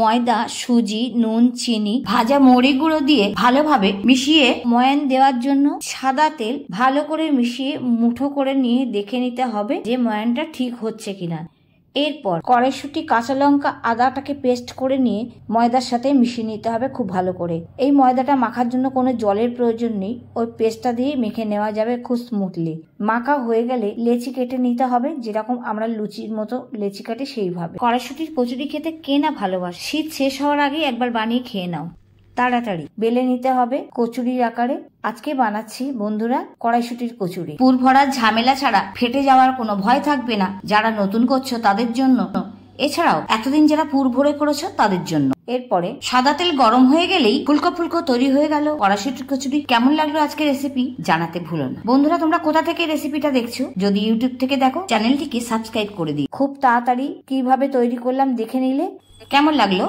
ময়দা, সুজি, নুন, চিনি, ভাজা মৌরি গুঁড়ো দিয়ে ভালোভাবে মিশিয়ে ময়ান দেওয়ার জন্য সাদা তেল ভালো করে মিশিয়ে মুঠো করে নিয়ে দেখে নিতে হবে যে ময়ানটা ঠিক হচ্ছে কিনা। এরপর কড়াইশুঁটি, কাঁচা লঙ্কা, আদাটাকে পেস্ট করে নিয়ে ময়দার সাথে মিশিয়ে নিতে হবে খুব ভালো করে। এই ময়দাটা মাখার জন্য কোনো জলের প্রয়োজন নেই, ওই পেস্টটা দিয়ে মেখে নেওয়া যাবে খুব স্মুথলি। মাখা হয়ে গেলে লেচি কেটে নিতে হবে, যেরকম আমরা লুচির মতো লেচি কাটি সেইভাবে। কড়াইশুঁটির কচুরি খেতে কে না ভালোবাসে, শীত শেষ হওয়ার আগে একবার বানিয়ে খেয়ে নাও। তাড়াতাড়ি বেলে নিতে হবে কচুরির আকারে। আজকে বানাচ্ছি বন্ধুরা কড়াইশুঁটির কচুরি। পুর ভরার ঝামেলা ছাড়া ফেটে যাওয়ার কোনো ভয় থাকবে না যারা নতুন করছো তাদের জন্য, এছাড়াও এতদিন যারা পুর ভরে করেছো তাদের জন্য। এরপরে সাদা তেল গরম হয়ে গেলেই ফুলকো ফুলকো তৈরি হয়ে গেল কড়াইশুঁটির কচুরি। কেমন লাগলো আজকের রেসিপি জানাতে ভুলো না। বন্ধুরা, তোমরা কোথা থেকে রেসিপিটা দেখছো? যদি ইউটিউব থেকে দেখো চ্যানেলটিকে সাবস্ক্রাইব করে দিই। খুব তাড়াতাড়ি কিভাবে তৈরি করলাম দেখে নিলে। কেমন লাগলো?